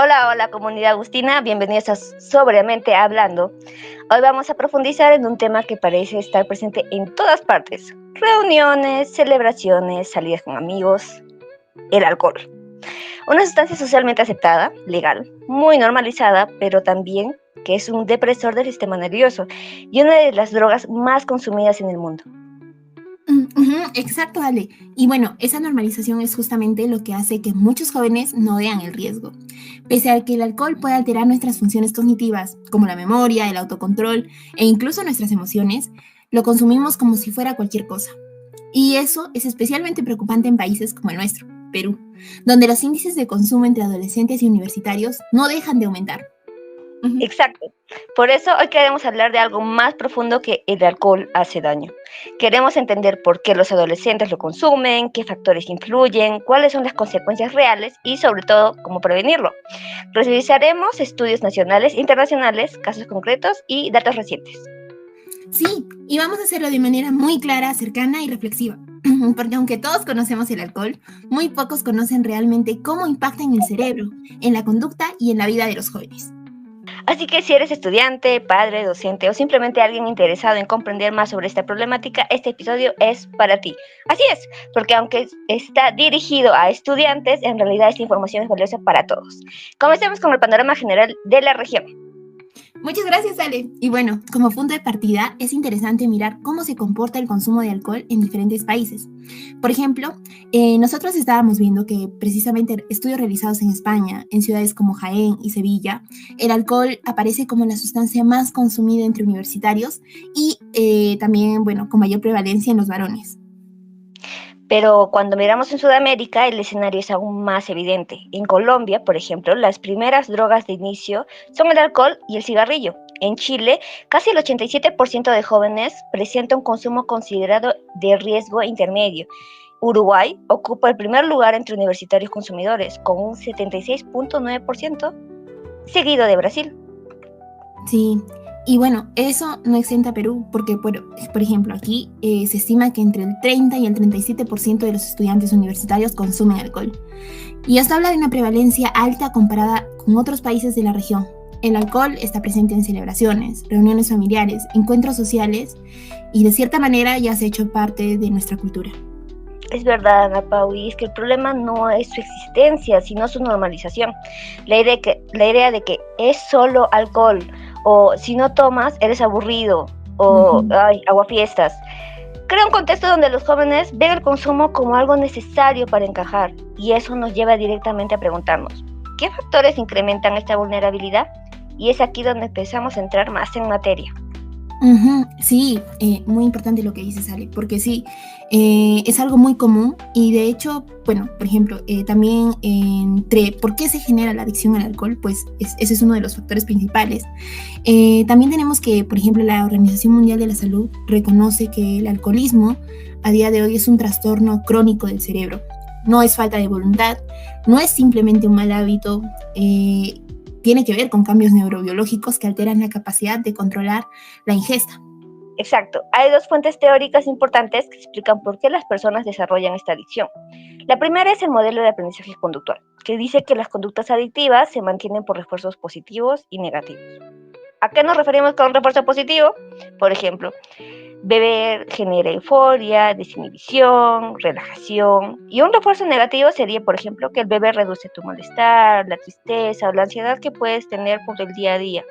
Hola, hola comunidad agustina, bienvenidos a Sobriamente Hablando. Hoy vamos a profundizar en un tema que parece estar presente en todas partes. Reuniones, celebraciones, salidas con amigos, el alcohol. Una sustancia socialmente aceptada, legal, muy normalizada, pero también que es un depresor del sistema nervioso y una de las drogas más consumidas en el mundo. Exacto, Ale. Y bueno, esa normalización es justamente lo que hace que muchos jóvenes no vean el riesgo. Pese a que el alcohol puede alterar nuestras funciones cognitivas, como la memoria, el autocontrol e incluso nuestras emociones, lo consumimos como si fuera cualquier cosa. Y eso es especialmente preocupante en países como el nuestro, Perú, donde los índices de consumo entre adolescentes y universitarios no dejan de aumentar. Exacto. Por eso hoy queremos hablar de algo más profundo que el alcohol hace daño. Queremos entender por qué los adolescentes lo consumen, qué factores influyen, cuáles son las consecuencias reales y sobre todo cómo prevenirlo. Revisaremos estudios nacionales e internacionales, casos concretos y datos recientes. Sí, y vamos a hacerlo de manera muy clara, cercana y reflexiva. Porque aunque todos conocemos el alcohol, muy pocos conocen realmente cómo impacta en el cerebro, en la conducta y en la vida de los jóvenes. Así que si eres estudiante, padre, docente o simplemente alguien interesado en comprender más sobre esta problemática, este episodio es para ti. Así es, porque aunque está dirigido a estudiantes, en realidad esta información es valiosa para todos. Comencemos con el panorama general de la región. Muchas gracias, Ale. Y bueno, como punto de partida, es interesante mirar cómo se comporta el consumo de alcohol en diferentes países. Por ejemplo, nosotros estábamos viendo que precisamente estudios realizados en España, en ciudades como Jaén y Sevilla, el alcohol aparece como la sustancia más consumida entre universitarios y también, bueno, con mayor prevalencia en los varones. Pero cuando miramos en Sudamérica, el escenario es aún más evidente. En Colombia, por ejemplo, las primeras drogas de inicio son el alcohol y el cigarrillo. En Chile, casi el 87% de jóvenes presenta un consumo considerado de riesgo intermedio. Uruguay ocupa el primer lugar entre universitarios consumidores, con un 76.9%, seguido de Brasil. Sí, y bueno, eso no exenta a Perú, porque por ejemplo, aquí se estima que entre el 30 y el 37% de los estudiantes universitarios consumen alcohol. Y esto habla de una prevalencia alta comparada con otros países de la región. El alcohol está presente en celebraciones, reuniones familiares, encuentros sociales y de cierta manera ya se ha hecho parte de nuestra cultura. Es verdad, Ana Pau, y es que el problema no es su existencia, sino su normalización. La idea de que es solo alcohol, o si no tomas, eres aburrido, o ay, aguafiestas. Crea un contexto donde los jóvenes ven el consumo como algo necesario para encajar, y eso nos lleva directamente a preguntarnos, ¿qué factores incrementan esta vulnerabilidad? Y es aquí donde empezamos a entrar más en materia. Sí, muy importante lo que dices, Ale, porque sí, es algo muy común y de hecho, bueno, por ejemplo, también entre por qué se genera la adicción al alcohol, pues ese es uno de los factores principales. También tenemos que, por ejemplo, la Organización Mundial de la Salud reconoce que el alcoholismo a día de hoy es un trastorno crónico del cerebro. No es falta de voluntad, no es simplemente un mal hábito, tiene que ver con cambios neurobiológicos que alteran la capacidad de controlar la ingesta. Exacto. Hay dos fuentes teóricas importantes que explican por qué las personas desarrollan esta adicción. La primera es el modelo de aprendizaje conductual, que dice que las conductas adictivas se mantienen por refuerzos positivos y negativos. ¿A qué nos referimos con refuerzo positivo? Por ejemplo, beber genera euforia, desinhibición, relajación. Y un refuerzo negativo sería, por ejemplo, que el beber reduce tu malestar, la tristeza o la ansiedad que puedes tener por el día a día.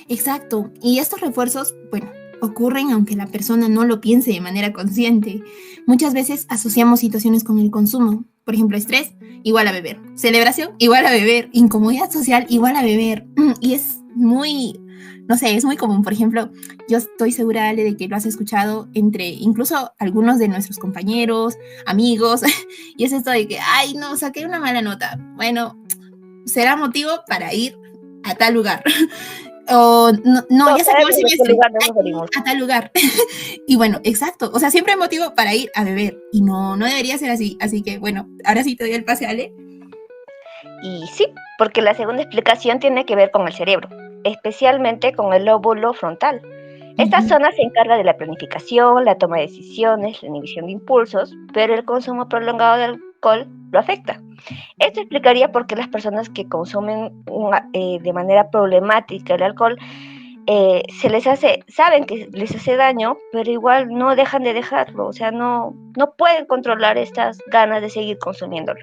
Exacto. Y estos refuerzos, bueno, ocurren aunque la persona no lo piense de manera consciente. Muchas veces asociamos situaciones con el consumo. Por ejemplo, estrés igual a beber. Celebración igual a beber. Incomodidad social igual a beber. Y es muy, no sé, es muy común. Por ejemplo, yo estoy segura, Ale, de que lo has escuchado entre incluso algunos de nuestros compañeros, amigos. Y es esto de que, ay, no, saqué una mala nota. Bueno, será motivo para ir a tal lugar. O no, Todos ya se acabó el sabemos a qué semestre, lugar nos hay que ir referimos. a tal lugar. Y bueno, exacto. O sea, siempre hay motivo para ir a beber. Y no debería ser así. Así que bueno, ahora sí te doy el pase, Ale. Y sí, porque la segunda explicación tiene que ver con el cerebro, especialmente con el lóbulo frontal. Esta Ujú. zona se encarga de la planificación, la toma de decisiones, la inhibición de impulsos, pero el consumo prolongado alcohol lo afecta. Esto explicaría por qué las personas que consumen de manera problemática el alcohol saben que les hace daño, pero igual no dejan de dejarlo, o sea, no pueden controlar estas ganas de seguir consumiéndolo.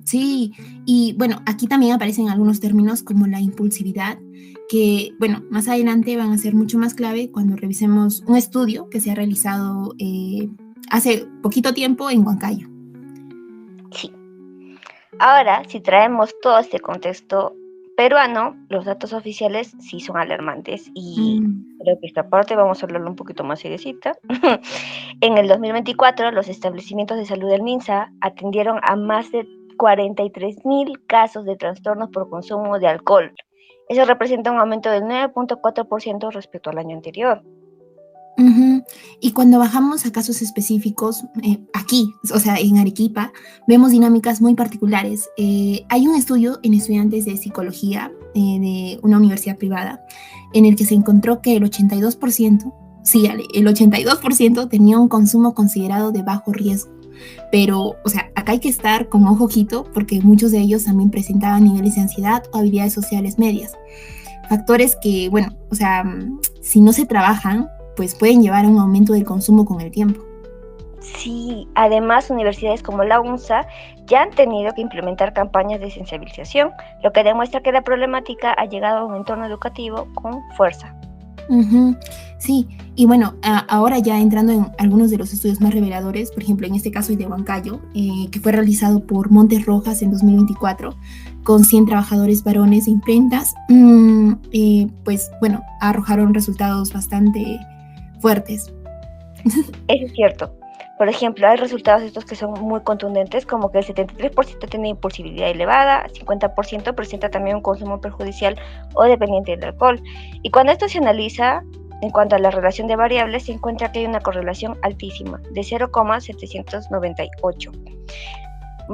Sí, y bueno, aquí también aparecen algunos términos como la impulsividad, que bueno, más adelante van a ser mucho más clave cuando revisemos un estudio que se ha realizado hace poquito tiempo en Huancayo. Sí. Ahora, si traemos todo este contexto peruano, los datos oficiales sí son alarmantes y creo que esta parte vamos a hablarlo un poquito más seriecita. En el 2024, los establecimientos de salud del MINSA atendieron a más de 43,000 casos de trastornos por consumo de alcohol. Eso representa un aumento del 9.4% respecto al año anterior. Y cuando bajamos a casos específicos, aquí, o sea, en Arequipa, vemos dinámicas muy particulares. Hay un estudio en estudiantes de psicología de una universidad privada en el que se encontró que el 82%, sí, Ale, el 82% tenía un consumo considerado de bajo riesgo. Pero, o sea, acá hay que estar con ojo ojito porque muchos de ellos también presentaban niveles de ansiedad o habilidades sociales medias. Factores que, bueno, o sea, si no se trabajan, pues pueden llevar a un aumento del consumo con el tiempo. Sí, además universidades como la UNSA ya han tenido que implementar campañas de sensibilización, lo que demuestra que la problemática ha llegado a un entorno educativo con fuerza. Sí, y bueno, ahora ya entrando en algunos de los estudios más reveladores, por ejemplo, en este caso el de Huancayo, que fue realizado por Montes Rojas en 2024, con 100 trabajadores varones de imprentas, pues bueno, arrojaron resultados bastante fuertes. Eso es cierto. Por ejemplo, hay resultados estos que son muy contundentes, como que el 73% tiene impulsividad elevada, 50% presenta también un consumo perjudicial o dependiente del alcohol. Y cuando esto se analiza, en cuanto a la relación de variables, se encuentra que hay una correlación altísima, de 0,798.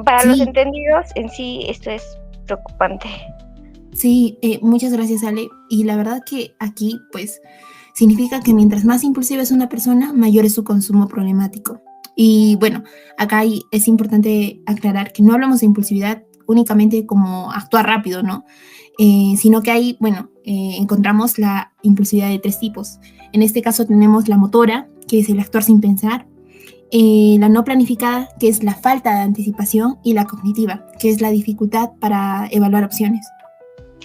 Para los entendidos, en sí, esto es preocupante. Sí, muchas gracias, Ale. Y la verdad que aquí, pues, significa que mientras más impulsiva es una persona, mayor es su consumo problemático. Y bueno, acá es importante aclarar que no hablamos de impulsividad únicamente como actuar rápido, ¿no? Sino que ahí, bueno, encontramos la impulsividad de 3 tipos. En este caso tenemos la motora, que es el actuar sin pensar, la no planificada, que es la falta de anticipación, y la cognitiva, que es la dificultad para evaluar opciones.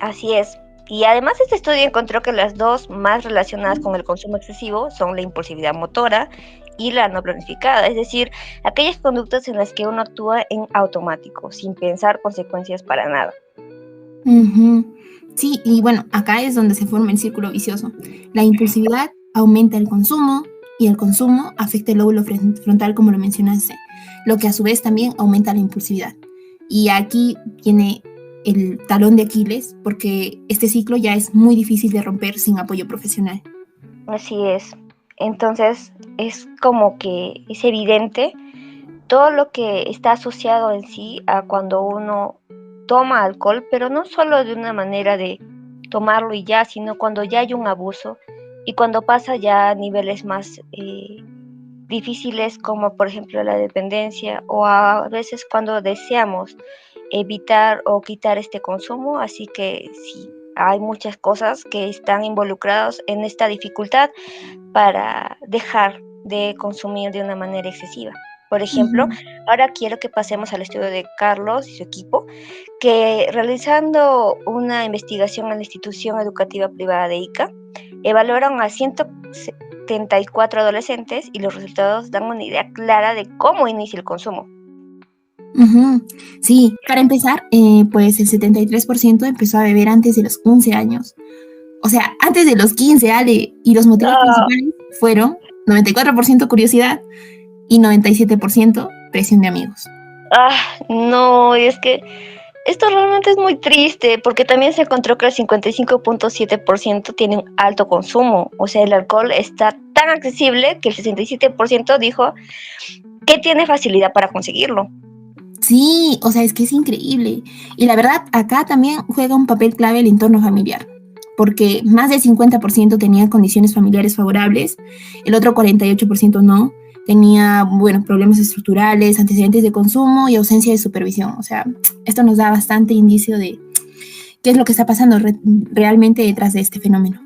Así es. Y además este estudio encontró que las dos más relacionadas con el consumo excesivo son la impulsividad motora y la no planificada, es decir, aquellas conductas en las que uno actúa en automático, sin pensar consecuencias para nada. Sí, y bueno, acá es donde se forma el círculo vicioso. La impulsividad aumenta el consumo y el consumo afecta el lóbulo frontal, como lo mencionaste, lo que a su vez también aumenta la impulsividad. Y aquí viene el talón de Aquiles, porque este ciclo ya es muy difícil de romper sin apoyo profesional. Así es. Entonces es como que es evidente todo lo que está asociado en sí a cuando uno toma alcohol, pero no solo de una manera de tomarlo y ya, sino cuando ya hay un abuso y cuando pasa ya a niveles más difíciles, como por ejemplo la dependencia, o a veces cuando deseamos evitar o quitar este consumo. Así que sí, hay muchas cosas que están involucradas en esta dificultad para dejar de consumir de una manera excesiva. Por ejemplo, ahora quiero que pasemos al estudio de Carlos y su equipo, que realizando una investigación en la institución educativa privada de Ica, evaluaron a 174 adolescentes y los resultados dan una idea clara de cómo inicia el consumo. Sí, para empezar, pues el 73% empezó a beber antes de los 11 años. O sea, antes de los 15, Ale, y los motivos principales fueron 94% curiosidad y 97% presión de amigos. No, y es que esto realmente es muy triste, porque también se encontró que el 55.7% tiene un alto consumo. O sea, el alcohol está tan accesible que el 67% dijo que tiene facilidad para conseguirlo. Sí, o sea, es que es increíble. Y la verdad, acá también juega un papel clave el entorno familiar, porque más del 50% tenían condiciones familiares favorables, el otro 48% no, tenía, bueno, problemas estructurales, antecedentes de consumo y ausencia de supervisión. O sea, esto nos da bastante indicio de qué es lo que está pasando realmente detrás de este fenómeno.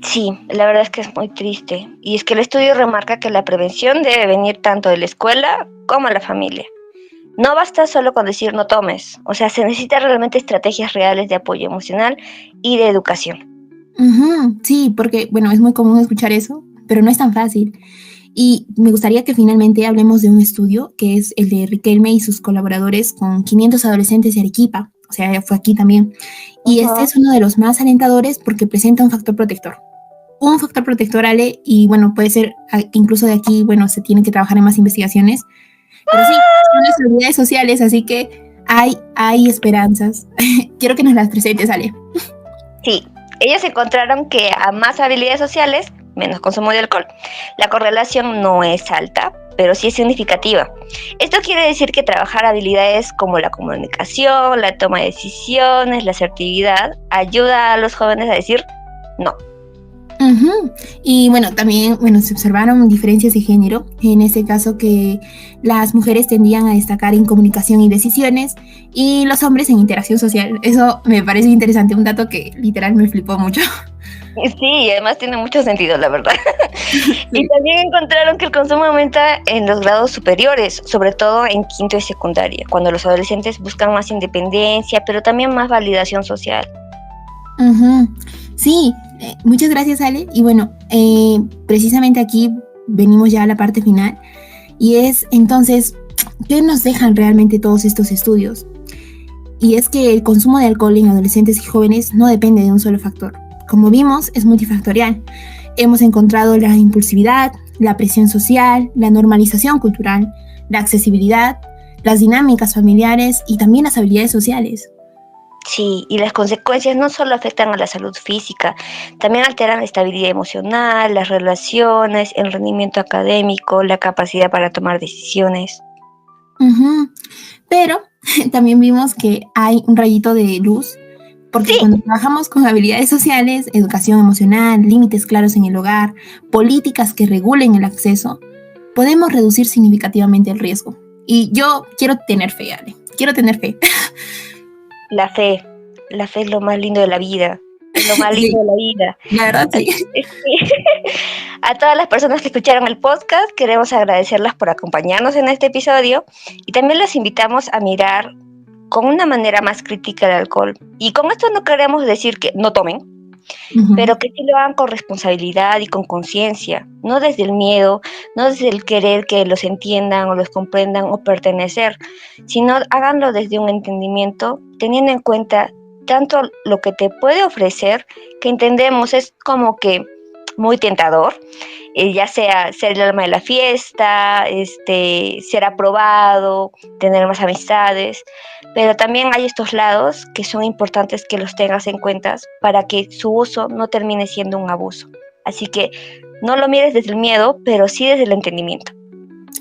Sí, la verdad es que es muy triste. Y es que el estudio remarca que la prevención debe venir tanto de la escuela como de la familia. No basta solo con decir no tomes, o sea, se necesitan realmente estrategias reales de apoyo emocional y de educación. Sí, porque, bueno, es muy común escuchar eso, pero no es tan fácil. Y me gustaría que finalmente hablemos de un estudio que es el de Riquelme y sus colaboradores con 500 adolescentes de Arequipa, o sea, fue aquí también. Y este es uno de los más alentadores porque presenta un factor protector. Un factor protector, Ale, y bueno, puede ser incluso de aquí, bueno, se tienen que trabajar en más investigaciones, pero sí, son las habilidades sociales, así que hay esperanzas. Quiero que nos las presentes, Ale. Sí, ellos encontraron que a más habilidades sociales, menos consumo de alcohol. La correlación no es alta, pero sí es significativa. Esto quiere decir que trabajar habilidades como la comunicación, la toma de decisiones, la asertividad, ayuda a los jóvenes a decir no. Y bueno, también se observaron diferencias de género, en este caso que las mujeres tendían a destacar en comunicación y decisiones y los hombres en interacción social. Eso me parece interesante, un dato que literal me flipó mucho. Sí, además tiene mucho sentido, la verdad. Y también encontraron que el consumo aumenta en los grados superiores, sobre todo en quinto y secundaria, cuando los adolescentes buscan más independencia, pero también más validación social. Sí, muchas gracias, Ale. Y bueno, precisamente aquí venimos ya a la parte final. Y es entonces, ¿qué nos dejan realmente todos estos estudios? Y es que el consumo de alcohol en adolescentes y jóvenes no depende de un solo factor. Como vimos, es multifactorial. Hemos encontrado la impulsividad, la presión social, la normalización cultural, la accesibilidad, las dinámicas familiares y también las habilidades sociales. Sí, y las consecuencias no solo afectan a la salud física, también alteran la estabilidad emocional, las relaciones, el rendimiento académico, la capacidad para tomar decisiones. Pero también vimos que hay un rayito de luz, porque Sí, cuando trabajamos con habilidades sociales, educación emocional, límites claros en el hogar, políticas que regulen el acceso, podemos reducir significativamente el riesgo. Y yo quiero tener fe, Ale, quiero tener fe. la fe es lo más lindo de la vida, es lo más lindo Sí, de la vida. la verdad sí. Así que sí. A todas las personas que escucharon el podcast, queremos agradecerlas por acompañarnos en este episodio y también les invitamos a mirar con una manera más crítica el alcohol. Y con esto no queremos decir que no tomen, pero que sí lo hagan con responsabilidad y con conciencia, no desde el miedo, no desde el querer que los entiendan o los comprendan o pertenecer, sino háganlo desde un entendimiento, teniendo en cuenta tanto lo que te puede ofrecer, que entendemos es como que muy tentador, ya sea ser el alma de la fiesta, ser aprobado, tener más amistades, pero también hay estos lados que son importantes que los tengas en cuenta para que su uso no termine siendo un abuso. Así que no lo mires desde el miedo, pero sí desde el entendimiento.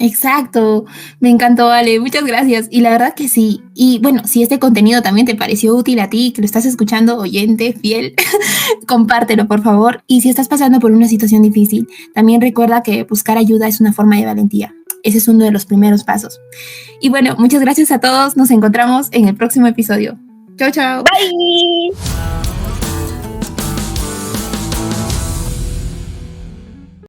Exacto, me encantó, Ale, muchas gracias. Y la verdad que sí. Y bueno, si este contenido también te pareció útil a ti, que lo estás escuchando, oyente, fiel, compártelo, por favor. Y si estás pasando por una situación difícil, también recuerda que buscar ayuda es una forma de valentía. Ese es uno de los primeros pasos. Y bueno, muchas gracias a todos. Nos encontramos en el próximo episodio. Chao, chao. Bye.